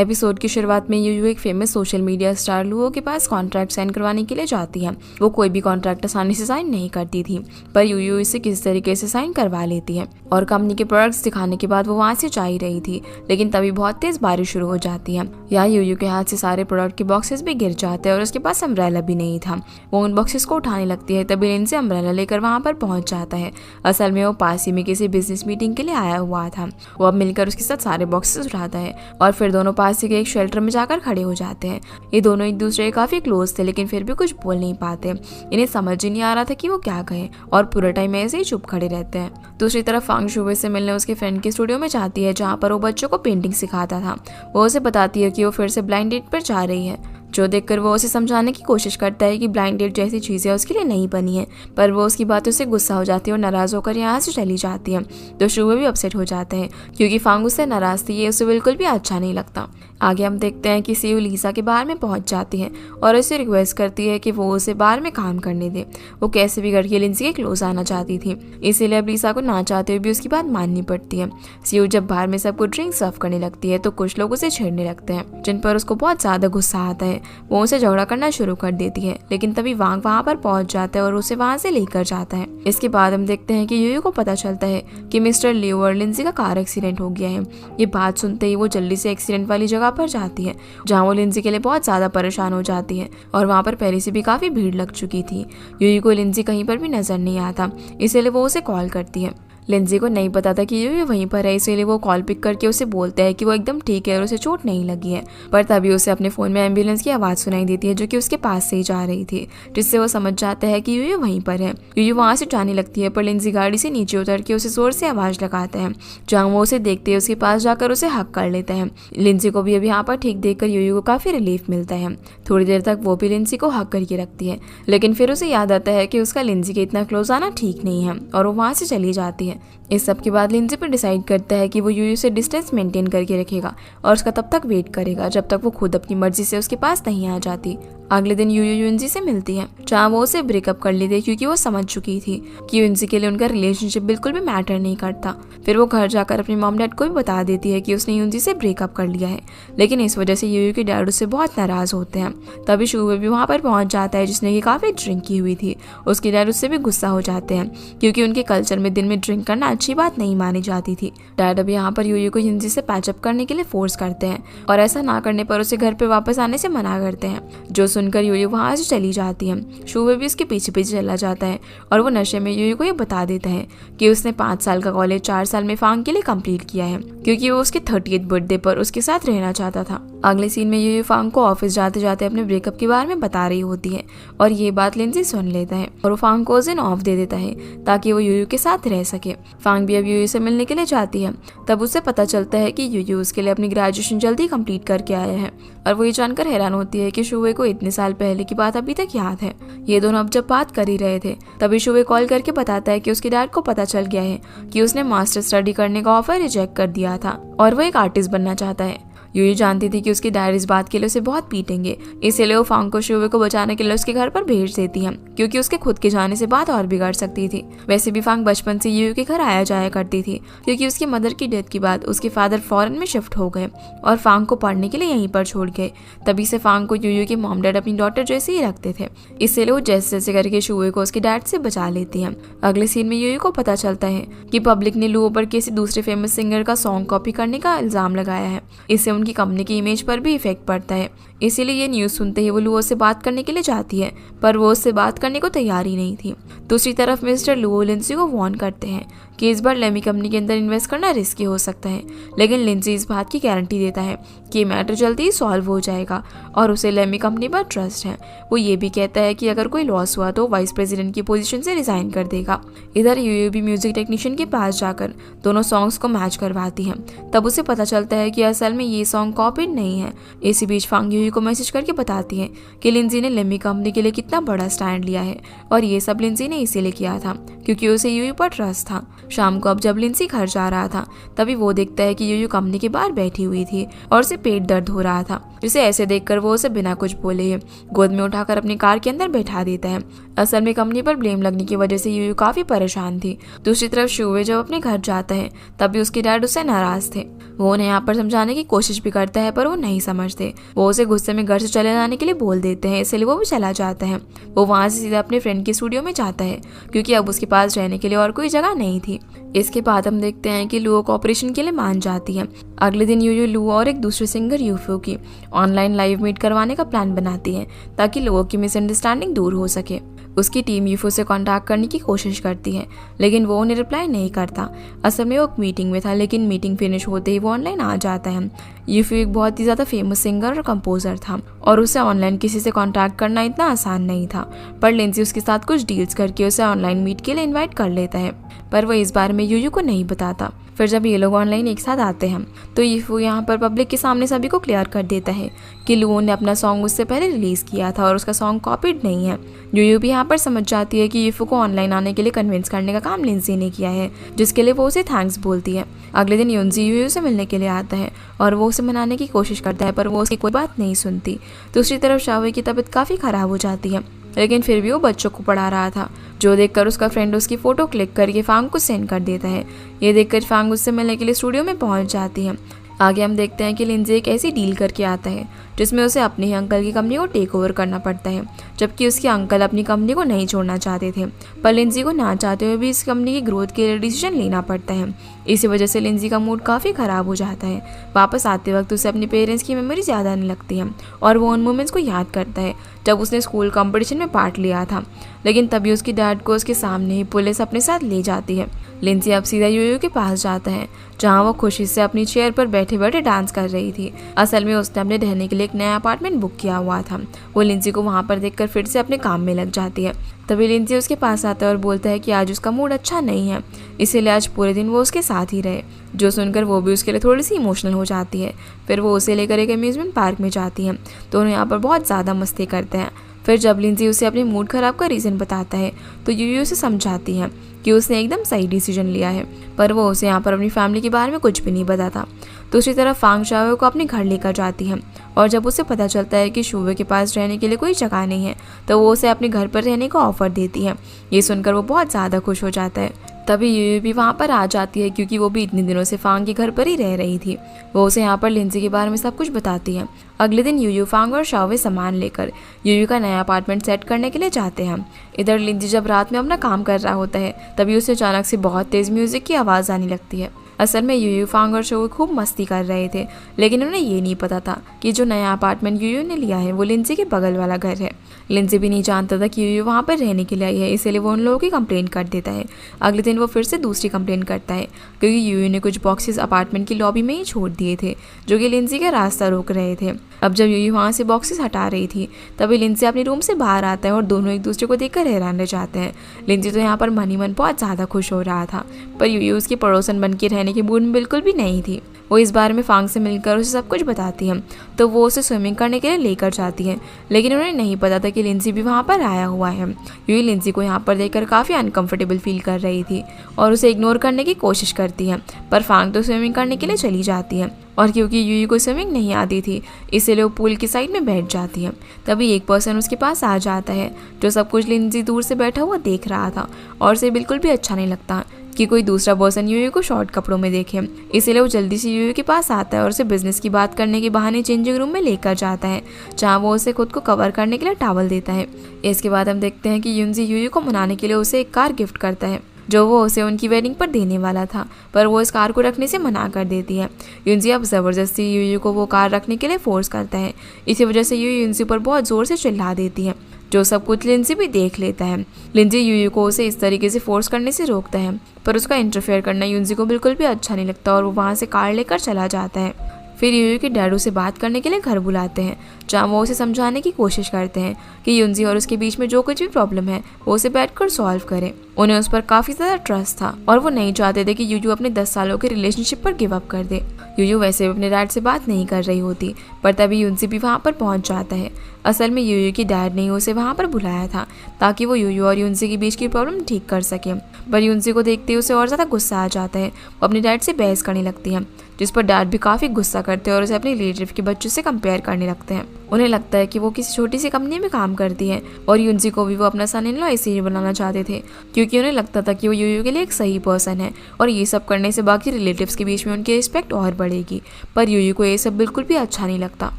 Episode की शुरुआत में यूयू एक famous social media star Luo के पास कॉन्ट्रैक्ट साइन करवाने के लिए जाती है। वो कोई भी कॉन्ट्रैक्ट आसानी से साइन नहीं करती थी, पर यूयू इसे किस तरीके से साइन करवा लेती है और कंपनी के प्रोडक्ट्स दिखाने के बाद वो वहाँ से जा ही रही थी, लेकिन तभी बहुत तेज बारिश शुरू हो जाती है। यहाँ यूयू के हाथ से सारे प्रोडक्ट के बॉक्सेस भी गिर जाते हैं और उसके पास अम्ब्रेला भी नहीं था। वो उन बॉक्सेस को उठाने लगती है, तभी लिंजी अम्ब्रेला लेकर वहाँ पर पहुंच जाता है। असल में वो पास ही में किसी बिजनेस मीटिंग के लिए आया हुआ था। वो अब मिलकर उसके साथ सारे बॉक्सेस उठाता है और फिर दोनों पास ही के एक शेल्टर में जाकर खड़े हो जाते हैं। ये दोनों एक दूसरे के काफी क्लोज थे, लेकिन फिर भी कुछ बोल नहीं पाते। इन्हें समझ ही नहीं आ रहा था कि वो क्या कहे और पूरा टाइम ऐसे ही चुप खड़े रहते हैं। दूसरी तरफ फांग शुवे से मिलने उसके फ्रेंड के स्टूडियो में जाती है, जहाँ पर वो बच्चों को पेंटिंग सिखाता था। वो उसे बताती है कि वो फिर से ब्लाइंड डेट पर जा रही है, जो देखकर वो उसे समझाने की कोशिश करता है कि ब्लाइंड डेट जैसी चीजें उसके लिए नहीं बनी है, पर वो उसकी बातों से गुस्सा हो जाती है और नाराज होकर यहाँ से चली जाती है। तो शुवे भी अपसेट हो जाता है क्योंकि फांग उससे नाराज थी। ये उसे बिल्कुल भी अच्छा नहीं लगता। आगे हम देखते हैं कि सीयू लीसा के बार में पहुंच जाती है और उसे रिक्वेस्ट करती है कि वो उसे बार में काम करने दे। वो कैसे भी करके लिंजी के क्लोज आना चाहती थी, इसीलिए अब लीसा को ना चाहते हुए भी उसकी बात माननी पड़ती है। सीयू जब बार में सबको ड्रिंक सर्व करने लगती है तो कुछ लोग उसे छेड़ने लगते हैं, जिन पर उसको बहुत ज्यादा गुस्सा आता है। वो उसे झगड़ा करना शुरू कर देती है, लेकिन तभी वांग वहाँ पर पहुंच जाता है और उसे वहाँ से लेकर जाता है। इसके बाद हम देखते हैं कि यूयू को पता चलता है कि मिस्टर लियो और लिंजी का कार एक्सीडेंट हो गया है। ये बात सुनते ही वो जल्दी से एक्सीडेंट वाली जगह पर जाती है, जहाँ वो लिंजी के लिए बहुत ज्यादा परेशान हो जाती है और वहाँ पर पहले से भी काफी भीड़ लग चुकी थी। यूयू को लिंजी कहीं पर भी नजर नहीं आता, इसीलिए वो उसे कॉल करती है। लिंजी को नहीं पता था कि यूयू वहीं पर है, इसीलिए वो कॉल पिक करके उसे बोलता है कि वो एकदम ठीक है और उसे चोट नहीं लगी है। पर तभी उसे अपने फोन में एम्बुलेंस की आवाज सुनाई देती है, जो कि उसके पास से ही जा रही थी, जिससे वो समझ जाता है कि यूयू वहीं पर है। यूयू वहां से जाने लगती है, पर लिंजी गाड़ी से नीचे उतर के उसे जोर से आवाज लगाता है। जहाँ वो उसे देखते है उसके पास जाकर उसे हक कर लेता है। लिंजी को भी अब यहाँ पर ठीक देखकर यूयू को काफी रिलीफ मिलता है। थोड़ी देर तक वो भी लिंजी को हक करके रखती है, लेकिन फिर उसे याद आता है कि उसका लिंजी के इतना क्लोज आना ठीक नहीं है और वो वहां से चली जाती है। इस सब के बाद लिंजी पर डिसाइड करता है कि वो यूयू से डिस्टेंस मेंटेन करके रखेगा और उसका तब तक वेट करेगा जब तक वो खुद अपनी मर्जी से उसके पास नहीं आ जाती। अगले दिन यूयू युनजी से मिलती है, जहाँ वो उसे ब्रेकअप कर लेती है क्योंकि वो समझ चुकी थी कि युनजी के लिए उनका रिलेशनशिप बिल्कुल भी मैटर नहीं करता। फिर वो घर जाकर अपने मॉम डैड को भी बता देती है कि उसने युनजी से ब्रेकअप कर लिया है, लेकिन इस वजह से यूयू के डैड उससे बहुत नाराज होते हैं। तभी शुवे भी वहाँ पर पहुंच जाता है, जिसने कि काफी ड्रिंक की हुई थी। उसके डैड उससे भी गुस्सा हो जाते हैं क्योंकि उनके कल्चर में दिन में ड्रिंक करना अच्छी बात नहीं मानी जाती थी। डैड अब यहाँ पर यूयू को युनजी से पैचअप करने के लिए फोर्स करते हैं और ऐसा ना करने पर उसे घर पे वापस आने से मना करते हैं, जो सुनकर यूयू वहाँ से चली जाती है। शुवे भी उसके पीछे पीछे चला जाता है और वो नशे में यूयू को ये बता देता है कि उसने 5 साल का कॉलेज 4 साल में फांग के लिए कंप्लीट किया है, क्योंकि वो उसके 30th बर्थडे पर उसके साथ रहना चाहता था। अगले सीन में यूयू फांग को ऑफिस जाते जाते अपने ब्रेकअप के बारे में बता रही होती है और ये बात लिंजी सुन लेता है और वो फांग को उस दिन ऑफ दे देता है ताकि वो यूयू के साथ रह सके। फांग भी अब यूयू से मिलने के लिए जाती है। तब उसे पता चलता है कि यूयू उसके लिए अपनी ग्रेजुएशन जल्दी कंप्लीट करके आया है और वो ये जानकर हैरान होती है कि शुवे को इतने साल पहले की बात अभी तक याद है। ये दोनों अब जब बात कर ही रहे थे, तभी शुवे कॉल करके बताता है कि उसके डैड को पता चल गया है कि उसने मास्टर स्टडी करने का ऑफर रिजेक्ट कर दिया था और वो एक आर्टिस्ट बनना चाहता है। यूयू जानती थी कि उसकी डैड इस बात के लिए उसे बहुत पीटेंगे, इसीलिए वो फांग को शुवे को बचाने के लिए उसके घर पर भेज देती है, क्योंकि उसके खुद के जाने से बात और बिगड़ सकती थी। वैसे भी फांग बचपन से यूयू के घर आया जाया करती थी, क्योंकि उसकी मदर की डेथ के बाद उसके फादर फॉरेन में शिफ्ट हो गए और फांग को पढ़ने के लिए यहीं पर छोड़ गए। तभी से फांग को यूयू के मॉम डैड अपनी डॉटर जैसे ही रखते थे, इसलिए वो जैसे जैसे करके शुवे को उसके डैड से बचा लेती है। अगले सीन में यूयू को पता चलता है कि पब्लिक ने लुओ पर किसी दूसरे फेमस सिंगर का सॉन्ग कॉपी करने का इल्जाम लगाया है। इससे उनकी कंपनी की इमेज पर भी इफेक्ट पड़ता है। इसीलिए ये न्यूज़ सुनते ही वो लुओ से बात करने के लिए जाती है, पर वो उससे बात करने को तैयार ही नहीं थी। दूसरी तरफ मिस्टर लुओ लिंजी को वार्न करते हैं कि इस बार लेमी कंपनी के अंदर इन्वेस्ट करना रिस्की हो सकता है, लेकिन लिंजी इस बात की गारंटी देता है कि मैटर जल्दी ही सॉल्व हो जाएगा और उसे लेमी कंपनी पर ट्रस्ट है। वो ये भी कहता है कि अगर कोई लॉस हुआ तो वाइस प्रेसिडेंट की पोजीशन से रिजाइन कर देगा। इधर यूयू भी म्यूजिक टेक्नीशियन के पास जाकर दोनों सॉन्ग्स को मैच करवाती है। तब उसे पता चलता है कि असल में ये सॉन्ग कॉपीड नहीं है। इसी बीच फांग यूयू को मैसेज करके बताती है कि लिंजी ने लेमी कंपनी के लिए कितना बड़ा स्टैंड लिया है और ये सब लिंजी ने इसीलिए किया था क्योंकि उसे यूयू पर ट्रस्ट था। शाम को अब जब लिंजी घर जा रहा था, तभी वो देखता है कि यूयू कंपनी के बाहर बैठी हुई थी और उसे पेट दर्द हो रहा था, जिसे ऐसे देखकर वो उसे बिना कुछ बोले गोद में उठाकर अपनी कार के अंदर बैठा देता है। असल में कंपनी पर ब्लेम लगने की वजह से यूयू काफी परेशान थी। दूसरी तरफ शुवे जब अपने घर जाता है, तभी उसके डैड उससे नाराज थे। वो उन्हें यहाँ पर समझाने की कोशिश कोशिश भी करता है पर वो नहीं समझते। वो उसे गुस्से में घर से चले जाने के लिए बोल देते हैं, इसलिए वो भी चला जाता है। वो वहाँ से सीधा अपने फ्रेंड के स्टूडियो में जाता है क्योंकि अब उसके पास रहने के लिए और कोई जगह नहीं थी। इसके बाद हम देखते हैं कि लुओ कॉपरेशन के लिए मान जाती है। अगले दिन यूयू लुओ और एक दूसरे सिंगर यूफो की ऑनलाइन लाइव मीट करवाने का प्लान बनाती है ताकि लोगों की मिसअंडरस्टैंडिंग दूर हो सके। उसकी टीम यूफो से कांटेक्ट करने की कोशिश करती है लेकिन वो उन्हें रिप्लाई नहीं करता। असल में वो एक मीटिंग में था, लेकिन मीटिंग फिनिश होते ही वो ऑनलाइन आ जाता है। यूफो एक बहुत ही ज़्यादा फेमस सिंगर और कंपोजर था और उसे ऑनलाइन किसी से कांटेक्ट करना इतना आसान नहीं था, पर लिंजी उसके साथ कुछ डील्स करके उसे ऑनलाइन मीट के लिए इन्वाइट कर लेता है, पर वो इस बारे में यूयू को नहीं बताता। फिर जब ये लोग ऑनलाइन एक साथ आते हैं तो यूफो यहाँ पर पब्लिक के सामने सभी को क्लियर कर देता है कि लुओ ने अपना सॉन्ग उससे पहले रिलीज़ किया था और उसका सॉन्ग कॉपीड नहीं है। यूयू भी यहाँ पर समझ जाती है कि यूफो को ऑनलाइन आने के लिए कन्विंस करने का काम लिंजी ने किया है, जिसके लिए वो उसे थैंक्स बोलती है। अगले दिन युनजी यूयू से मिलने के लिए आता है और वो उसे मनाने की कोशिश करता है, पर वो उसकी कोई बात नहीं सुनती। दूसरी तरफ शाओवे की तबीयत काफ़ी ख़राब हो जाती है, लेकिन फिर भी वो बच्चों को पढ़ा रहा था, जो देखकर उसका फ्रेंड उसकी फ़ोटो क्लिक करके फांग को सेंड कर देता है। ये देखकर फांग उससे मिलने के लिए स्टूडियो में पहुंच जाती है। आगे हम देखते हैं कि लिंजी एक ऐसी डील करके आता है जिसमें उसे अपने ही अंकल की कंपनी को टेक ओवर करना पड़ता है, जबकि उसके अंकल अपनी कंपनी को नहीं छोड़ना चाहते थे, पर लिंजी को ना चाहते हुए भी इस कंपनी की ग्रोथ के लिए डिसीजन लेना पड़ता है। इसी वजह से लिंजी का मूड काफ़ी ख़राब हो जाता है। वापस आते वक्त उसे अपने पेरेंट्स की मेमोरीज याद आने लगती है और वो उन मोमेंट्स को याद करता है जब उसने स्कूल कंपटीशन में पार्ट लिया था, लेकिन तभी उसकी डैड को उसके सामने ही पुलिस अपने साथ ले जाती है। लिंजी अब सीधा यूयू के पास जाता है जहाँ वो खुशी से अपनी चेयर पर बैठे बैठे डांस कर रही थी। असल में उसने अपने रहने के लिए एक नया अपार्टमेंट बुक किया हुआ था। वो लिंजी को वहाँ पर देखकर फिर से अपने काम में लग जाती है। तभी लिंजी उसके पास आता है और बोलता है कि आज उसका मूड अच्छा नहीं है, इसीलिए आज पूरे दिन वो उसके साथ ही रहे, जो सुनकर वो भी उसके लिए थोड़ी सी इमोशनल हो जाती है। फिर वो उसे लेकर एक अम्यूजमेंट पार्क में जाती है। दोनों यहाँ पर बहुत ज़्यादा मस्ती करते हैं। फिर जब लिंजी उसे अपनी मूड ख़राब का रीज़न बताता है तो यूयू उसे समझाती है कि उसने एकदम सही डिसीजन लिया है, पर वो उसे यहाँ पर अपनी फैमिली के बारे में कुछ भी नहीं बताता। दूसरी तरफ फांग शाओवे को अपने घर लेकर जाती है और जब उसे पता चलता है कि शुवे के पास रहने के लिए कोई जगह नहीं है तो वो उसे अपने घर पर रहने का ऑफ़र देती है। ये सुनकर वो बहुत ज़्यादा खुश हो जाता है। तभी यूयू भी वहाँ पर आ जाती है क्योंकि वो भी इतने दिनों से फांग के घर पर ही रह रही थी। वो उसे यहाँ पर लिंजी के बारे में सब कुछ बताती है। अगले दिन यूयू, फांग और शाओवे सामान लेकर यूयू का नया अपार्टमेंट सेट करने के लिए जाते हैं। इधर लिंजी जब रात में अपना काम कर रहा होता है तभी उसे अचानक से बहुत तेज़ म्यूज़िक की आवाज़ आने लगती है। असल में यूयू, फांग और शाओवे खूब मस्ती कर रहे थे, लेकिन उन्हें ये नहीं पता था कि जो नया अपार्टमेंट यूयू ने लिया है वो लिंजी के बगल वाला घर है। लिंजी भी नहीं जानता था कि यूयू वहाँ पर रहने के लिए आई है, इसीलिए वो उन लोगों की कंप्लेंट कर देता है। अगले दिन वो फिर से दूसरी कंप्लेंट करता है क्योंकि यूयू ने कुछ बॉक्सेस अपार्टमेंट की लॉबी में ही छोड़ दिए थे जो कि लिंजी का रास्ता रोक रहे थे। अब जब यूयू वहाँ से बॉक्सेस हटा रही थी तभी लिंजी अपने रूम से बाहर आता है और दोनों एक दूसरे को देखकर हैरान रह जाते हैं। लिंजी तो यहाँ पर मन ही मन बहुत ज़्यादा खुश हो रहा था, पर यूयू उसकी पड़ोसन बन के रहने के मूड में बिल्कुल भी नहीं थी। वो इस बारे में फांग से मिलकर उसे सब कुछ बताती है तो वो उसे स्विमिंग करने के लिए लेकर जाती है, लेकिन उन्हें नहीं पता था कि लिंजी भी वहाँ पर आया हुआ है। यूयू लिंजी को यहाँ पर देखकर काफ़ी अनकंफर्टेबल फील कर रही थी और उसे इग्नोर करने की कोशिश करती है, पर फांग तो स्विमिंग करने के लिए चली जाती है और क्योंकि यूयू को स्विमिंग नहीं आती थी इसीलिए वो पूल की साइड में बैठ जाती है। तभी एक पर्सन उसके पास आ जाता है जो सब कुछ लिंजी दूर से बैठा हुआ देख रहा था और उसे बिल्कुल भी अच्छा नहीं लगता कि कोई दूसरा पर्सन यूयू को शॉर्ट कपड़ों में देखे, इसीलिए वो जल्दी से यूयू के पास आता है और उसे बिजनेस की बात करने के बहाने चेंजिंग रूम में लेकर जाता है जहाँ वो उसे खुद को कवर करने के लिए टॉवल देता है। इसके बाद हम देखते हैं कि युनजी यूयू को मनाने के लिए उसे एक कार गिफ्ट करता है जो वो उसे उनकी वेडिंग पर देने वाला था, पर वो इस कार को रखने से मना कर देती है। युनजी अब ज़बरदस्ती यूयू को वो कार रखने के लिए फोर्स करता है। इसी वजह से यूयू युनजी पर बहुत ज़ोर से चिल्ला देती है, जो सब कुछ लिंजी भी देख लेता है। लिंजी यूयू को उसे इस तरीके से फोर्स करने से रोकता है, पर उसका इंटरफेयर करना युनजी को बिल्कुल भी अच्छा नहीं लगता और वो वहाँ से कार लेकर चला जाता है। फिर यूयू के डैडू से बात करने के लिए घर बुलाते हैं जहाँ वो उसे समझाने की कोशिश करते हैं कि युनजी और उसके बीच में जो कुछ भी प्रॉब्लम है वो उसे बैठकर सॉल्व करे। उन्हें उस पर काफ़ी ज़्यादा ट्रस्ट था और वो नहीं चाहते थे कि यूयू अपने 10 सालों के रिलेशनशिप पर गिव अप कर दे। यूयू वैसे भी अपने डैड से बात नहीं कर रही होती, पर तभी युनजी भी वहाँ पर पहुँच जाता है। असल में यूयू की डैड ने उसे वहाँ पर बुलाया था ताकि वो यूयू और युनजी के बीच की प्रॉब्लम ठीक कर सके, पर युनजी को देखते ही उसे और ज़्यादा गुस्सा आ जाता है। वो अपने डैड से बहस करने लगती है जिस पर डैड भी काफ़ी गुस्सा करते हैं और उसे अपने रिलेटिव के बच्चों से कंपेयर करने लगते हैं। उन्हें लगता है कि वो किसी छोटी सी कंपनी में काम करती है और यूनजी को भी वो अपना सन इन लॉ इसीलिए बनाना चाहते थे क्योंकि उन्हें लगता था कि वो यूयू के लिए एक सही पर्सन है और ये सब करने से बाकी रिलेटिव्स के बीच में उनकी रिस्पेक्ट और बढ़ेगी। पर यूयू को ये सब बिल्कुल भी अच्छा नहीं लगता।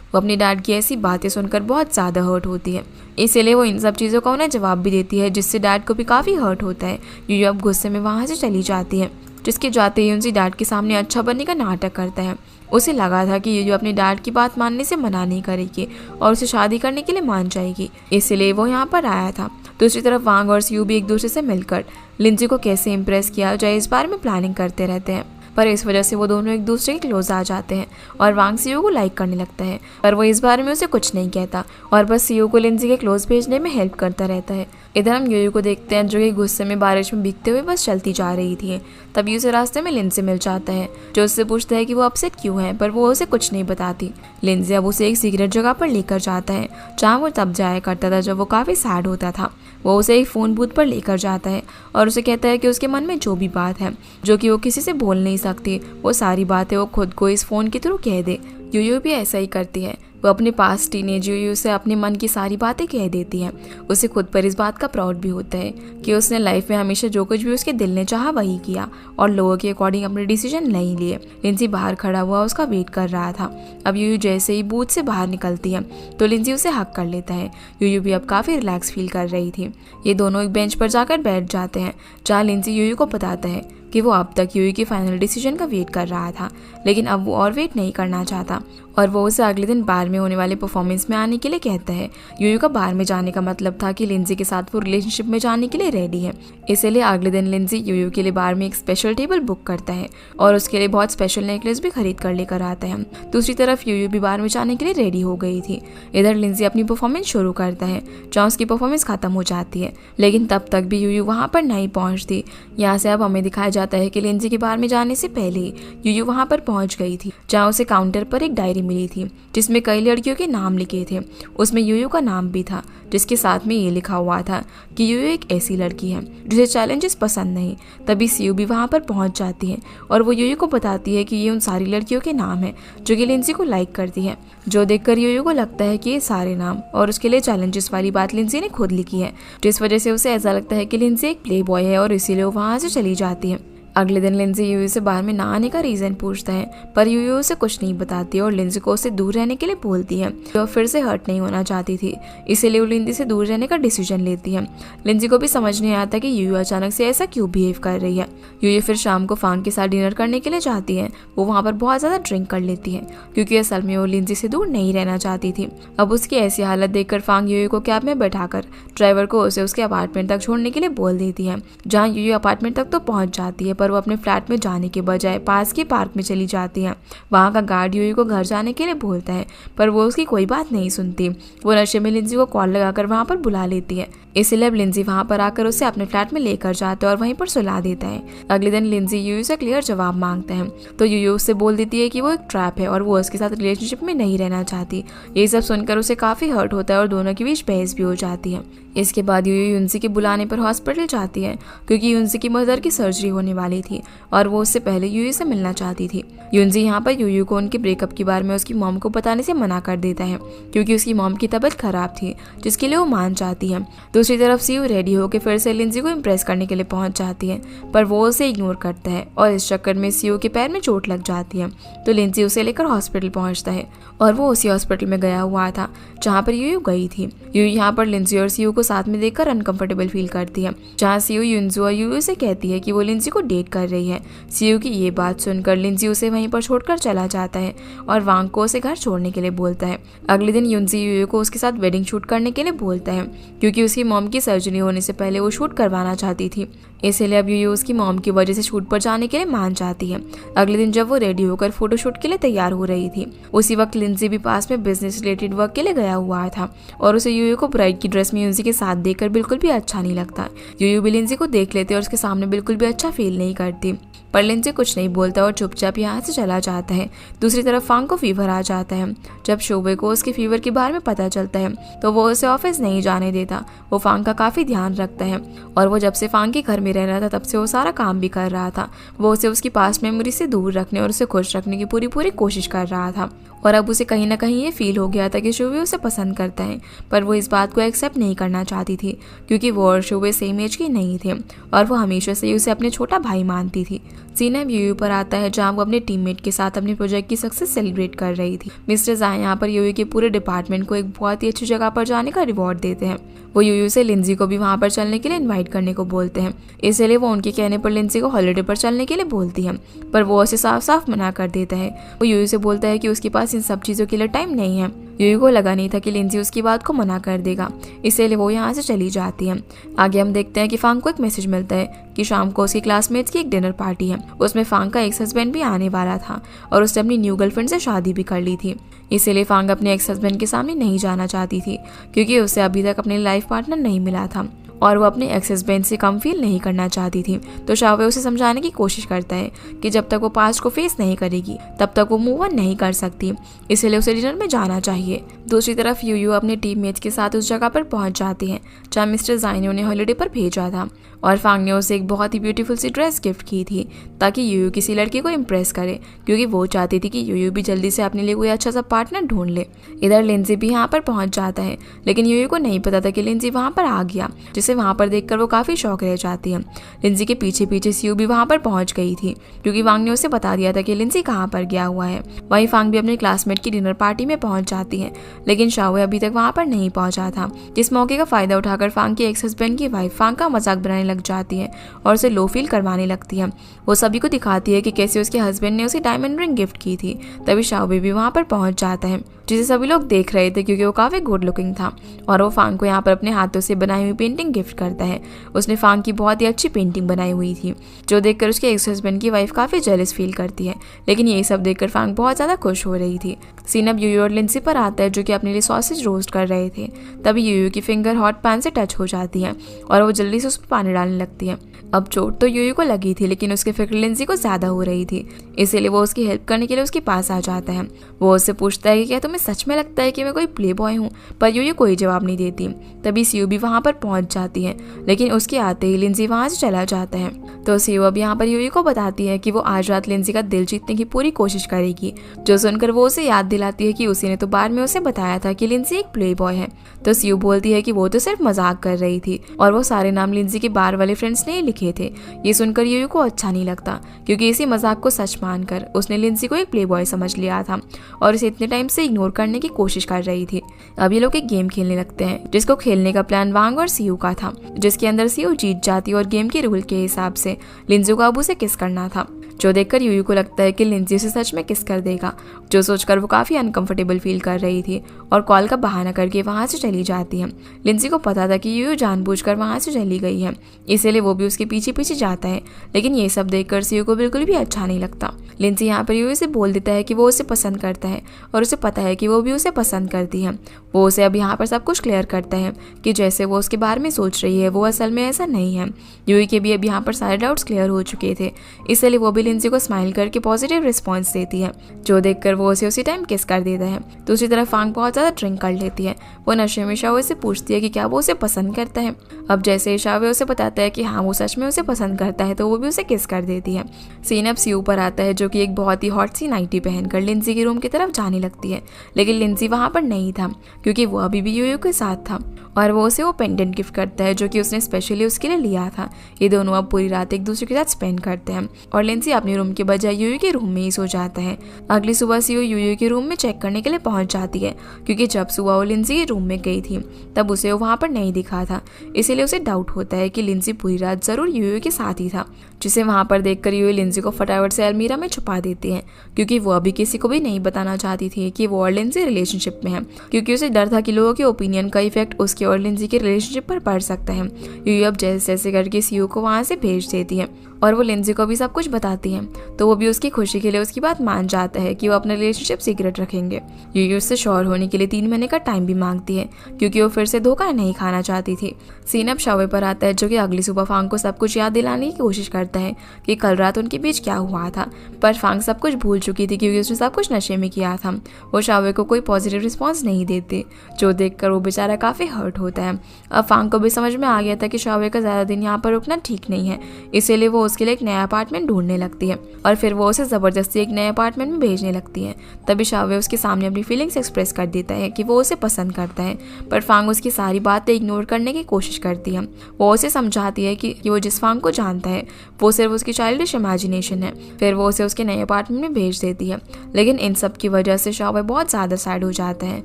वो अपनी डैड की ऐसी बातें सुनकर बहुत ज़्यादा हर्ट होती है, इसीलिए वो इन सब चीज़ों का उन्हें जवाब भी देती है जिससे डैड को भी काफ़ी हर्ट होता है। यूयू अब गुस्से में वहाँ से चली जाती है, जिसके जाते ही उनसे डैड के सामने अच्छा बनने का नाटक करता है। उसे लगा था कि यूयू अपने डैड की बात मानने से मना नहीं करेगी और उसे शादी करने के लिए मान जाएगी, इसलिए वो यहाँ पर आया था। दूसरी तरफ वांग और सीयू भी एक दूसरे से मिलकर लिंजी को कैसे इम्प्रेस किया जाए इस बारे में प्लानिंग करते रहते हैं, पर इस वजह से वो दोनों एक दूसरे के क्लोज आ जाते हैं और वांग सीयू को लाइक करने लगता है, पर वो इस बारे में उसे कुछ नहीं कहता और बस सीयू को लिंजी के क्लोज भेजने में हेल्प करता रहता है। इधर हम यूयू को देखते हैं जो कि गुस्से में बारिश में भीगते हुए बस चलती जा रही थी। तभी उसे रास्ते में लिंजी मिल जाता है जो उससे पूछता है कि वो अपसेट क्यों है, पर वो उसे कुछ नहीं बताती। लिंजी अब उसे एक सीक्रेट जगह पर लेकर जाता है जहाँ वो तब जाया करता था जब वो काफ़ी सैड होता था। वो उसे एक फ़ोन बूथ पर लेकर जाता है और उसे कहता है कि उसके मन में जो भी बात है जो कि वो किसी से बोल नहीं सकती, वो सारी बातें वो खुद को इस फ़ोन के थ्रू कह दे। यूयू भी ऐसा ही करती है। वो अपने पास टीनेज यूयू से अपने मन की सारी बातें कह देती है। उसे खुद पर इस बात का प्राउड भी होता है कि उसने लाइफ में हमेशा जो कुछ भी उसके दिल ने चाहा वही किया और लोगों के अकॉर्डिंग अपने डिसीजन नहीं लिए। लिंजी बाहर खड़ा हुआ उसका वेट कर रहा था। अब यूयू जैसे ही बूथ से बाहर निकलती है तो लिंजी उसे हक कर लेता है। यूयू भी अब काफ़ी रिलैक्स फील कर रही थी। ये दोनों एक बेंच पर जाकर बैठ जाते हैं जहाँ लिंजी यूयू को बताता है कि वो अब तक यूयू की फाइनल डिसीजन का वेट कर रहा था, लेकिन अब वो और वेट नहीं करना चाहता और वो उसे अगले दिन बार में होने वाले परफॉर्मेंस में आने के लिए कहता है। यूयू का बार में जाने का मतलब था कि लिंजी के साथ वो रिलेशनशिप में जाने के लिए रेडी है, इसीलिए अगले दिन लिंजी यूयू के लिए बार में एक स्पेशल टेबल बुक करता है और उसके लिए बहुत स्पेशल नेकलेस भी खरीद कर लेकर आता है। दूसरी तरफ यूयू भी बार में जाने के लिए रेडी हो गई थी। इधर लिंजी अपनी परफॉर्मेंस शुरू करता है जहाँ उसकी परफॉर्मेंस खत्म हो जाती है, लेकिन तब तक भी यूयू वहाँ पर नहीं पहुँचती। यहाँ से अब हमें दिखाया जाता है कि लिंजी के बार में जाने से पहले यूयू वहाँ पर पहुँच गई थी जहाँ उसे काउंटर पर एक डायरी मिली थी जिसमें कई लड़कियों के नाम लिखे थे। उसमें यूयू का नाम भी था जिसके साथ में ये लिखा हुआ था कि यूयू एक ऐसी लड़की है जिसे चैलेंजेस पसंद नहीं। तभी सीयू भी वहाँ पर पहुँच जाती है और वो यूयू को बताती है कि ये उन सारी लड़कियों के नाम है जो कि लिंजी को लाइक करती है, जो देखकर यूयू को लगता है कि ये सारे नाम और उसके लिए चैलेंजेस वाली बात लिंजी ने खुद लिखी है, जिस वजह से उसे ऐसा लगता है कि लिंजी एक प्ले बॉय है और इसीलिए वो वहाँ से चली जाती है। अगले दिन लिंजी यूयू से बाहर में ना आने का रीज़न पूछता है, पर यूयू उसे कुछ नहीं बताती और लिंजी को उससे दूर रहने के लिए बोलती है। वो फिर से हर्ट नहीं होना चाहती थी, इसीलिए वो लिंजी से दूर रहने का डिसीजन लेती है। लिंजी को भी समझ नहीं आता कि यूयू अचानक से ऐसा क्यों बिहेव कर रही है। यूयू फिर शाम को फांग के साथ डिनर करने के लिए जाती है। वो वहाँ पर बहुत ज़्यादा ड्रिंक कर लेती है क्योंकि असल में वो लिंजी से दूर नहीं रहना चाहती थी। अब उसकी ऐसी हालत देखकर फांग यूयू को कैब में बैठाकर ड्राइवर को उसे उसके अपार्टमेंट तक छोड़ने के लिए बोल देती है, जहाँ यूयू अपार्टमेंट तक तो पहुँच जाती है पर वो अपने फ्लैट में जाने के बजाय पास के पार्क में चली जाती है। वहाँ का गार्ड यूयू को घर जाने के लिए बोलता है पर वो उसकी कोई बात नहीं सुनती। वो नशे में लिंजी को कॉल लगाकर वहाँ पर बुला लेती है, इसलिए अब लिंजी वहाँ पर आकर उसे अपने फ्लैट में लेकर जाता है और वहीं पर सुला देता है। अगले दिन लिंजी यूयू से क्लियर जवाब मांगता है तो यूयू उससे बोल देती है कि वो एक ट्रैप है और वो उसके साथ रिलेशनशिप में नहीं रहना चाहती। ये सब सुनकर उसे काफ़ी हर्ट होता है और दोनों के बीच बहस भी हो जाती है। इसके बाद यूयू युनसी के बुलाने पर हॉस्पिटल जाती है क्योंकि युनसी की मदर की सर्जरी होने वाली थी और वो उससे पहले यूयू से मिलना चाहती थी। युनसी यहाँ पर यूयू को उनके ब्रेकअप के बारे में उसकी मॉम को बताने से मना कर देता है क्योंकि उसकी मॉम की तबीयत खराब थी, जिसके लिए वो मान चाहती है। दूसरी तरफ सीयू रेडी होकर फिर से लिंजी को इम्प्रेस करने के लिए पहुंच जाती है पर वो उसे इग्नोर करता है और इस चक्कर में सीयू के पैर में चोट लग जाती है। तो लिंजी उसे लेकर हॉस्पिटल पहुंचता है और वो उसी हॉस्पिटल में गया हुआ था जहाँ पर यूयू गई थी। यूयू यहाँ पर लिंजी और सीयू को साथ में देखकर अनकंफर्टेबल फील करती है, जहाँ सीयू युनजू और यूयू से कहती है कि वो लिंजी को डेट कर रही है। सीयू की ये बात सुनकर लिंजी उसे वहीं पर छोड़कर चला जाता है और वांग को उसे घर छोड़ने के लिए बोलता है। अगले दिन युनजी यूयू को उसके साथ वेडिंग शूट करने के लिए बोलता है क्योंकि उसकी मॉम की सर्जरी होने से पहले वो शूट करवाना चाहती थी, इसलिए अब यूयू उसकी मॉम की वजह से शूट पर जाने के लिए मान जाती है। अगले दिन जब वो रेडी होकर फोटोशूट के लिए तैयार हो रही थी उसी वक्त लिंजी भी पास में बिजनेस रिलेटेड वर्क के लिए गया हुआ था और उसे यूयू को ब्राइड की ड्रेस में युनजी के साथ देखकर बिल्कुल भी अच्छा नहीं लगता। यूयू भी लिंजी को देख लेते और उसके सामने बिल्कुल भी अच्छा फील नहीं नहीं करती। पर लिंजी कुछ नहीं बोलता और चुपचाप यहाँ से चला जाता है। दूसरी तरफ फांग को फीवर आ जाता है। जब शोबे को उसके फीवर के बारे में पता चलता है तो वो उसे ऑफिस नहीं जाने देता। वो फांग का काफी ध्यान रखता है और वो जब से फांग के घर में रह रहा था तब से वो सारा काम भी कर रहा था। वो उसे उसकी पास्ट मेमोरी से दूर रखने और उसे खुश रखने की पूरी कोशिश कर रहा था। और अब उसे कहीं ना कहीं ये फील हो गया था कि शुवे उसे पसंद करता है, पर वो इस बात को एक्सेप्ट नहीं करना चाहती थी क्योंकि वो और शुवे सेम एज की नहीं थे और वो हमेशा से ही उसे अपने छोटा भाई मानती थी। सीन अब यूयू पर आता है जहाँ वो अपने टीममेट के साथ अपने प्रोजेक्ट की सक्सेस सेलिब्रेट कर रही थी। मिस्टर ज़ाय यहाँ पर यूयू के पूरे डिपार्टमेंट को एक बहुत ही अच्छी जगह पर जाने का रिवॉर्ड देते हैं। वो यूयू से लिंजी को भी वहाँ पर चलने के लिए इन्वाइट करने को बोलते हैं। इसलिए वो उनके कहने पर लिंजी को हॉलिडे पर चलने के लिए बोलती है, पर वो उसे साफ साफ मना कर देता है। वो यूयू से बोलता है कि उसके पास इन सब चीज़ों के लिए टाइम नहीं है। यूयू को लगा नहीं था कि लिंजी उसकी बात को मना कर देगा, इसलिए वो यहाँ से चली जाती है। आगे हम देखते हैं कि फांग को एक मैसेज मिलता है कि शाम को उसकी क्लासमेट्स की एक डिनर पार्टी है। उसमें फांग का एक्स हस्बैंड भी आने वाला था और उसने अपनी न्यू गर्लफ्रेंड से शादी भी कर ली थी। इसीलिए फांग अपने एक्स हस्बैंड के सामने नहीं जाना चाहती थी क्योंकि उसे अभी तक अपने लाइफ पार्टनर नहीं मिला था और वो अपने एक्स हस्बैंड से कम फील नहीं करना चाहती थी। तो शावे उसे समझाने की कोशिश करता है कि जब तक वो पास्ट को फेस नहीं करेगी तब तक वो मूव ऑन नहीं कर सकती, इसलिए उसे डिनर में जाना चाहिए। दूसरी तरफ यूयू अपने टीममेट्स के साथ उस जगह पर पहुंच जाती है जहाँ मिस्टर ज़ाय ने उन्हें हॉलिडे पर भेजा था और फांग ने उसे एक बहुत ही ब्यूटीफुल सी ड्रेस गिफ्ट की थी ताकि यूयू किसी लड़की को इम्प्रेस करे क्योंकि वो चाहती थी कि यूयू भी जल्दी से अपने लिए कोई अच्छा सा पार्टनर ढूंढ ले। इधर लिंजी भी यहाँ पर पहुंच जाता है लेकिन यूयू को नहीं पता था कि लिंजी वहाँ पर आ गया, जिसे वहाँ पर देखकर वो काफ़ी शौक रह जाती है। लिंजी के पीछे पीछे सियू भी वहाँ पर पहुँच गई थी क्योंकि फांग ने उसे बता दिया था कि लिंजी कहाँ पर गया हुआ है। वहीं फांग भी अपने क्लासमेट की डिनर पार्टी में पहुँच जाती है लेकिन शावे अभी तक वहाँ पर नहीं पहुँचा था। इस मौके का फायदा उठाकर फांग के एक्स हस्बैंड की वाइफ फांग का मजाक बनाने लग जाती है और उसे लो फील करवाने लगती है। वो सभी को दिखाती है कि कैसे उसके हस्बैंड ने उसे डायमंड रिंग गिफ्ट की थी। तभी शावे भी वहाँ पर पहुँच जाता है जिसे सभी लोग देख रहे थे क्योंकि वो काफ़ी गुड लुकिंग था और वो फांग को यहाँ पर अपने हाथों से बनाई हुई पेंटिंग गिफ्ट करता है। उसने फांग की बहुत ही अच्छी पेंटिंग बनाई हुई थी जो देखकर उसके एक्स हस्बैंड की वाइफ काफ़ी जेलस फील करती है, लेकिन ये सब देखकर फांग बहुत ज़्यादा खुश हो रही थी। सीन अब यूयू और लिंजी पर आता है जो कि अपने लिए सॉसेज रोस्ट कर रहे थे। तभी यूयू की फिंगर हॉट पैन से टच हो जाती है और वो जल्दी से उसमें पानी डालने लगती है। अब चोट तो यूयू को लगी थी लेकिन उसकी फिक्र लिंजी को ज़्यादा हो रही थी, इसीलिए वो उसकी हेल्प करने के लिए उसके पास आ जाता है। वो उससे पूछता है कि क्या तुम्हें सच में लगता है कि मैं कोई प्ले बॉय हूँ, पर यूयू कोई जवाब नहीं देती। तभी सियू भी वहाँ पर पहुँच जाती है लेकिन उसके आते ही लिंजी वहाँ से चला जाता है। तो सियू अब यहाँ पर यूयू को बताती है कि वो आज रात लिंजी का दिल जीतने की पूरी कोशिश करेगी, जो सुनकर वो उसे याद दिलाती है कि उसी ने तो बाद में उसे बताया था कि लिंजी एक प्ले बॉय है। तो सियू बोलती है कि वो तो सिर्फ मजाक कर रही थी और वो सारे नाम लिंजी के बार वाले फ्रेंड्स ने लिखे थे। ये सुनकर यूयू को अच्छा नहीं लगता क्योंकि इसी मजाक को सच मानकर उसने लिंजी को एक प्ले बॉय समझ लिया था और इसे इतने टाइम से इग्नोर करने की कोशिश कर रही थी। अब ये लोग एक गेम खेलने लगते हैं जिसको खेलने का प्लान वांग और सियू का था, जिसके अंदर सियू जीत जाती और गेम के रूल के हिसाब से लिंजी को अब उसे किस करना था, जो देखकर यूयू को लगता है कि लिंजी उसे सच में किस कर देगा, जो सोचकर वो काफ़ी अनकंफर्टेबल फील कर रही थी और कॉल का बहाना करके वहाँ से चली जाती है। लिंजी को पता था कि यूयू जानबूझकर वहाँ से चली गई है, इसीलिए वो भी उसके पीछे पीछे जाता है, लेकिन ये सब देखकर सियू को बिल्कुल भी अच्छा नहीं लगता। लिंजी यहाँ पर यूयू से बोल देता है कि वो उसे पसंद करता है और उसे पता है कि वो भी उसे पसंद करती है। वो उसे अब यहाँ पर सब कुछ क्लियर करता है कि जैसे वो उसके बारे में सोच रही है वो असल में ऐसा नहीं है। यूयू के भी अब यहाँ पर सारे डाउट्स क्लियर हो चुके थे, इसलिए वो भी लिंजी को स्माइल करके पॉजिटिव रिस्पॉन्स देती है, जो देखकर वो उसे उसी टाइम किस कर देता है। दूसरी तरफ फांग बहुत ज़्यादा ड्रिंक कर लेती है। वो नशे में शावे से पूछती है कि क्या वो उसे पसंद करता है। अब जैसे ही शावे उसे बताता है कि हाँ वो सच में उसे पसंद करता है तो वो भी उसे किस कर देती है। सीन अब सियू पर आता है जो कि एक बहुत ही हॉट सी नाइटी पहनकर लिंजी के रूम की तरफ जाने लगती है, लेकिन लिंजी वहाँ पर नहीं था क्योंकि वो अभी भी यूयू के साथ था और वो उसे वो पेंडेंट गिफ्ट करता है जो कि उसने स्पेशली उसके लिए लिया था। ये दोनों अब पूरी रात एक दूसरे के साथ स्पेंड करते हैं और लिंजी अपने रूम के बजाय यूयू के रूम में ही सो जाता है। अगली सुबह सियू यूयू के रूम में चेक करने के लिए पहुंच जाती है क्योंकि जब सुबह वो लिंजी के रूम में गई थी तब उसे वो वहाँ पर नहीं दिखा था, इसीलिए उसे डाउट होता है कि लिंजी पूरी रात जरूर यूयू के साथ ही था, जिसे वहाँ पर देखकर यूयू लिंजी को फटाफट से अलमीरा में छुपा देती है क्योंकि वो अभी किसी को भी नहीं बताना चाहती थी कि वो और लिंजी रिलेशनशिप में है, क्योंकि उसे डर था कि लोगों के ओपिनियन का इफेक्ट उसके और लिंजी के रिलेशनशिप पर पड़ सकता है। यूयू अब जैसे जैसे करके सियू को वहाँ से भेज देती है और वो लिंजी को भी सब कुछ बताती करती है तो वो भी उसकी खुशी के लिए उसकी बात मान जाता है कि वो अपना रिलेशनशिप सीक्रेट रखेंगे। यूयू उससे श्योर होने के लिए 3 महीने का टाइम भी मांगती है क्योंकि वो फिर से धोखा नहीं खाना चाहती थी। सीन अब शावे पर आता है जो कि अगली सुबह फांग को सब कुछ याद दिलाने की कोशिश करता है कि कल रात उनके बीच क्या हुआ था, पर फांग सब कुछ भूल चुकी थी क्योंकि उसने सब कुछ नशे में किया था। वो शावे को कोई पॉजिटिव रिस्पॉन्स नहीं देती, जो देखकर वो बेचारा काफ़ी हर्ट होता है। अब फांग को भी समझ में आ गया था कि शावे का ज़्यादा दिन यहाँ पर रुकना ठीक नहीं है, इसीलिए वो उसके लिए एक नया अपार्टमेंट ढूंढने लगती है और फिर वो उसे ज़बरदस्ती एक नए अपार्टमेंट में भेजने लगती है। तभी शावे उसके सामने अपनी फीलिंग्स एक्सप्रेस कर देता है कि वो उसे पसंद करता है, पर फांग उसकी सारी बातें इग्नोर करने की कोशिश करती है। वो उसे समझाती है कि वो जिस फांग को जानता है वो सिर्फ उसकी चाइल्डिश इमेजिनेशन है। फिर वो उसे उसके नए अपार्टमेंट में भेज देती है, लेकिन इन सब की वजह से शावे बहुत ज़्यादा सैड हो जाता है।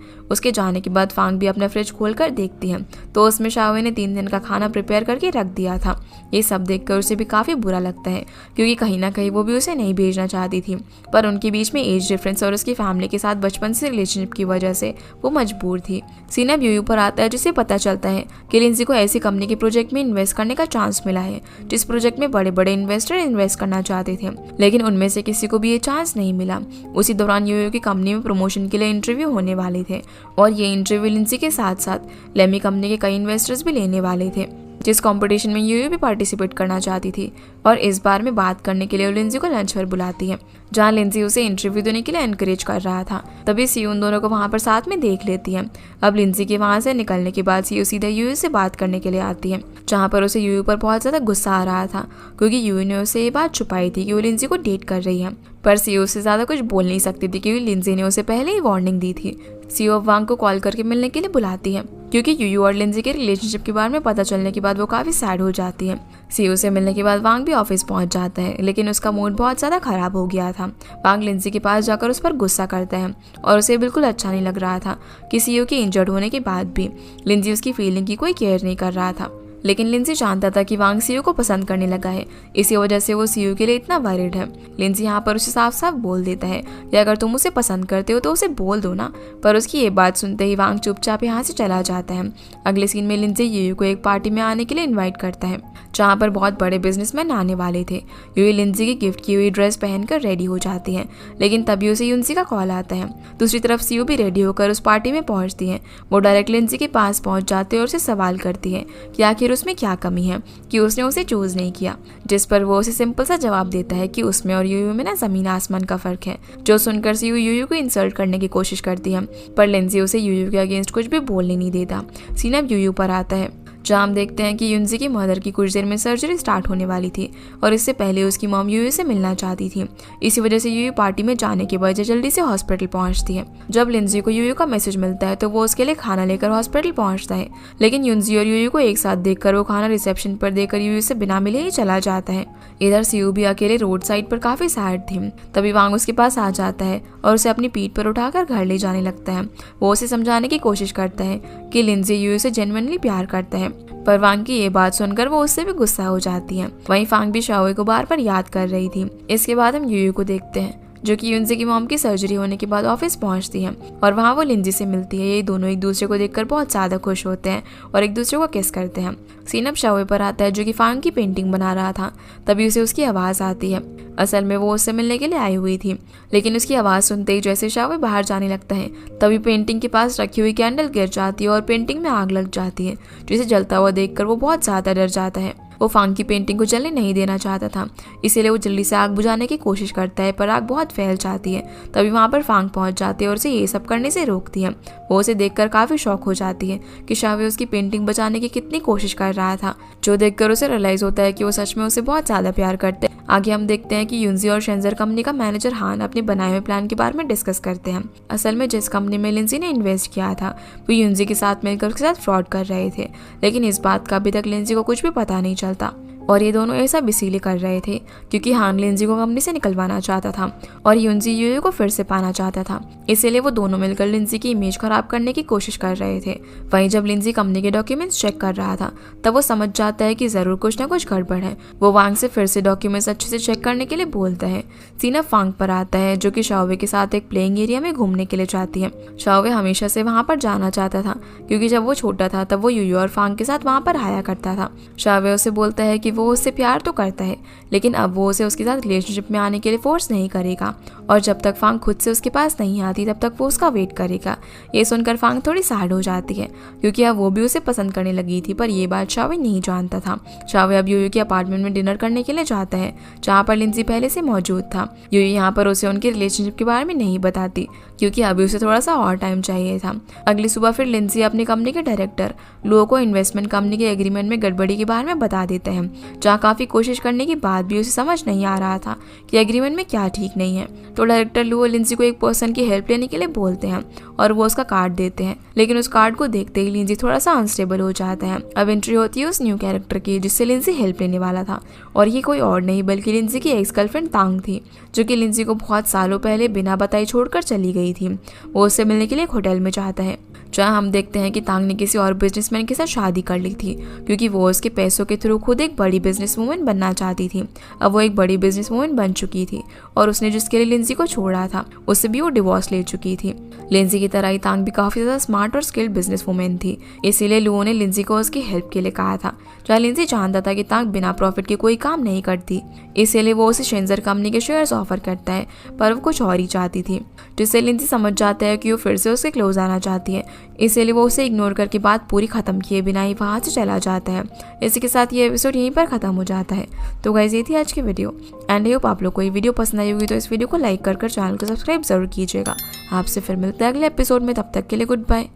उसके जाने के बाद फांग भी अपना फ्रिज खोल कर देखती है तो उसमें शावे ने 3 दिन का खाना प्रिपेयर करके रख दिया था। ये सब देखकर उसे भी काफ़ी बुरा लगता है क्योंकि कहीं ना कहीं वो भी उसे नहीं भेजना चाहती थी, पर उनके बीच में एज डिफरेंस और उसकी फैमिली के साथ बचपन से रिलेशनशिप की वजह से वो मजबूर थी। सीन अब यूयू पर आता है जिसे पता चलता है कि लिंजी को ऐसी कंपनी के प्रोजेक्ट में इन्वेस्ट करने का चांस मिला है जिस प्रोजेक्ट में बड़े बड़े इन्वेस्टर इन्वेस्ट करना चाहते थे, लेकिन उनमें से किसी को भी ये चांस नहीं मिला। उसी दौरान यूयू की कंपनी में प्रमोशन के लिए इंटरव्यू होने वाले थे और ये इंटरव्यू लिंजी के साथ साथ लेमी कंपनी के कई इन्वेस्टर्स भी लेने वाले थे, जिस कंपटीशन में यूयू भी पार्टिसिपेट करना चाहती थी। और इस बार में बात करने के लिए लिंजी को लंच पर बुलाती है, जहाँ लिंजी उसे इंटरव्यू देने के लिए एनकरेज कर रहा था। तभी सीयू उन दोनों को वहाँ पर साथ में देख लेती है। अब लिंजी के वहाँ से निकलने के बाद सीयू सीधा यूयू से बात करने के लिए आती है, जहाँ पर उसे यूयू पर बहुत ज़्यादा गुस्सा आ रहा था क्योंकि यूयू ने उसे ये बात छुपाई थी कि वो लिंजी को डेट कर रही है, पर सीयू से ज़्यादा कुछ बोल नहीं सकती थी क्योंकि लिंजी ने उसे पहले ही वार्निंग दी थी। सीयू अब वांग को कॉल करके मिलने के लिए बुलाती है क्योंकि यूयू और लिंजी के रिलेशनशिप के बारे में पता चलने के बाद वो काफ़ी सैड हो जाती है। सीयू से मिलने के बाद वांग भी ऑफिस पहुंच जाता है, लेकिन उसका मूड बहुत ज़्यादा खराब हो गया था। वांग लिंजी के पास जाकर उस पर गुस्सा करता है और उसे बिल्कुल अच्छा नहीं लग रहा था कि सीयू के इंजर्ड होने के बाद भी लिंजी उसकी फीलिंग की कोई केयर नहीं कर रहा था। लेकिन लिंजी जानता था कि वांग सीयू को पसंद करने लगा है, इसी वजह से वो सीयू के लिए इतना वरीड है। लिंजी यहाँ पर उसे साफ साफ बोल देता है कि अगर तुम उसे पसंद करते हो तो उसे बोल दो ना, पर उसकी ये बात सुनते ही वांग चुपचाप यहाँ से चला जाता है। अगले सीन में लिंजी यूयू को एक पार्टी में आने के लिए इन्वाइट करता है, जहाँ पर बहुत बड़े बिजनेसमैन आने वाले थे। यूयू लिंजी की गिफ्ट की हुई ड्रेस पहनकर रेडी हो जाती है, लेकिन तभी उसे युनसी का कॉल आता है। दूसरी तरफ सीयू भी रेडी होकर उस पार्टी में पहुंचती है। वो डायरेक्ट लिंजी के पास पहुंच जाती है और उसे सवाल करती है कि आखिर उसमें क्या कमी है कि उसने उसे चूज नहीं किया, जिस पर वो उसे सिंपल सा जवाब देता है कि उसमें और यूयू में ना जमीन आसमान का फर्क है। जो सुनकर सीयू यूयू को इंसल्ट करने की कोशिश करती है, पर लिंजी उसे यूयू के अगेंस्ट कुछ भी बोलने नहीं देता। सीन अब यूयू पर आता है, जहाँ हम देखते हैं कि युनसी की मदर की कुछ देर में सर्जरी स्टार्ट होने वाली थी और इससे पहले उसकी मॉम यूयू से मिलना चाहती थी। इसी वजह से यूयू पार्टी में जाने के बजाय जल्दी से हॉस्पिटल पहुंचती है। जब लिंजी को यूयू का मैसेज मिलता है तो वो उसके लिए खाना लेकर हॉस्पिटल पहुंचता है, लेकिन युनसी और यूयू को एक साथ देखकर वो खाना रिसेप्शन पर देकर यूयू से बिना मिले ही चला जाता है। इधर सीयू भी अकेले रोड साइड पर काफी सैड थी। तभी वांग उसके पास आ जाता है और उसे अपनी पीठ पर उठाकर घर ले जाने लगता है। वो उसे समझाने की कोशिश करता है कि लिंजी यूयू से जेन्युइनली प्यार करता है, पर वांग की ये बात सुनकर वो उससे भी गुस्सा हो जाती है। वहीं फांग भी शाओए को बार बार याद कर रही थी। इसके बाद हम यूयू को देखते हैं, जो कि युनसी की मॉम की सर्जरी होने के बाद ऑफिस पहुंचती है और वहाँ वो लिंजी से मिलती है। ये दोनों एक दूसरे को देखकर बहुत ज़्यादा खुश होते हैं और एक दूसरे को किस करते हैं। सीन अब शाओए पर आता है, जो कि फांग की पेंटिंग बना रहा था। तभी उसे उसकी आवाज़ आती है। असल में वो उससे मिलने के लिए आई हुई थी, लेकिन उसकी आवाज़ सुनते ही जैसे शाओए बाहर जाने लगता है, तभी पेंटिंग के पास रखी हुई कैंडल गिर जाती है और पेंटिंग में आग लग जाती है, जिसे जलता हुआ देखकर वो बहुत ज़्यादा डर जाता है। वो फांग की पेंटिंग को जलने नहीं देना चाहता था, इसीलिए वो जल्दी से आग बुझाने की कोशिश करता है, पर आग बहुत फैल जाती है। तभी वहाँ पर फांग पहुँच जाती है और उसे ये सब करने से रोकती है। वो उसे देखकर काफ़ी शॉक हो जाती है कि शावे उसकी पेंटिंग बचाने की कितनी कोशिश कर रहा था, जो देखकर उसे रियलाइज़ होता है कि वो सच में उसे बहुत ज़्यादा प्यार करते हैं। आगे हम देखते हैं कि युनसी और शेंजर कंपनी का मैनेजर हान अपने बनाए हुए प्लान के बारे में डिस्कस करते हैं। असल में जिस कंपनी में लिंजी ने इन्वेस्ट किया था वो युनसी के साथ मिलकर उसके साथ फ्रॉड कर रहे थे, लेकिन इस बात का अभी तक लिंजी को कुछ भी पता नहीं चलता। और ये दोनों ऐसा इसीलिए कर रहे थे क्योंकि हान लिंजी को कंपनी से निकलवाना चाहता था और युनसी यूयू को फिर से पाना चाहता था, इसीलिए वो दोनों मिलकर लिंजी की इमेज खराब करने की कोशिश कर रहे थे। वहीं जब लिंजी कंपनी के डॉक्यूमेंट्स चेक कर रहा था तब वो समझ जाता है कि जरूर कुछ ना कुछ गड़बड़ है। वो वांग से फिर से डॉक्यूमेंट्स अच्छे से चेक करने के लिए बोलता है। सीन अब फांग पर आता है, जो कि शाओवे के साथ एक प्लेइंग एरिया में घूमने के लिए जाती है। शाओवे हमेशा से वहाँ पर जाना चाहता था क्योंकि जब वो छोटा था तब वो यूयू और फांग के साथ वहाँ पर आया करता था। शाओवे उसे बोलता है कि वो उससे प्यार तो करता है, लेकिन अब वो उसे उसके साथ रिलेशनशिप में आने के लिए फोर्स नहीं करेगा और जब तक फांग खुद से उसके पास नहीं आती तब तक वो उसका वेट करेगा। ये सुनकर फांग थोड़ी सैड हो जाती है क्योंकि अब वो भी उसे पसंद करने लगी थी, पर ये बात शावे नहीं जानता था। शावे अब यूयू के अपार्टमेंट में डिनर करने के लिए जाता है जहाँ पर लिंजी पहले से मौजूद था। यूयू यहाँ पर उसे उनके रिलेशनशिप के बारे में नहीं बताती क्योंकि अभी उसे थोड़ा सा और टाइम चाहिए था। अगली सुबह फिर लिंजी अपनी कंपनी के डायरेक्टर लुओ को इन्वेस्टमेंट कंपनी के एग्रीमेंट में गड़बड़ी के बारे में बता देते हैं, जहाँ काफी कोशिश करने के बाद भी उसे समझ नहीं आ रहा था कि एग्रीमेंट में क्या ठीक नहीं है। तो डायरेक्टर लुओ लिंजी को एक पर्सन की हेल्प लेने के लिए बोलते हैं और वो उसका कार्ड देते हैं, लेकिन उस कार्ड को देखते ही लिंजी थोड़ा सा अनस्टेबल हो जाता है। अब एंट्री होती है उस न्यू कैरेक्टर की जिससे लिंजी हेल्प लेने वाला था और ये कोई और नहीं बल्कि लिंजी की एक्स गर्लफ्रेंड तांग थी, जो कि लिंजी को बहुत सालों पहले बिना बताए छोड़कर चली गई थी। वो उससे मिलने के लिए एक होटल में जाता है जहाँ हम देखते हैं कि तांग ने किसी और बिजनेसमैन के साथ शादी कर ली थी क्योंकि वो उसके पैसों के थ्रू खुद एक बड़ी बिजनेस वूमन बनना चाहती थी। अब वो एक बड़ी बिजनेस वूमन बन चुकी थी और उसने जिसके लिए लिंजी को छोड़ा था उससे भी वो डिवोर्स ले चुकी थी। लिंजी की तरह ही तांग भी काफी ज्यादा स्मार्ट और स्किल्ड बिजनेस वूमन थी, इसीलिए लुओ ने लिंजी को उसकी हेल्प के लिए कहा था। जहाँ लिंजी जानता था कि तांग बिना प्रॉफिट के कोई काम नहीं करती, इसीलिए वो उसे शेंजर कंपनी के शेयर्स ऑफर करता है, पर वो कुछ और ही चाहती थी, जिससे लिंजी समझ जाता है कि वो फिर से उसके क्लोज आना चाहती है। इसीलिए वो उसे इग्नोर करके बात पूरी खत्म किए बिना ही वहाँ से चला जाता है। इसी के साथ ये एपिसोड यहीं पर खत्म हो जाता है। तो गाइस ये थी आज की वीडियो एंड आई होप आप लोग को ये वीडियो पसंद आई होगी, तो इस वीडियो को लाइक कर चैनल को सब्सक्राइब जरूर कीजिएगा। आपसे फिर मिलते हैं अगले एपिसोड में, तब तक के लिए गुड बाय।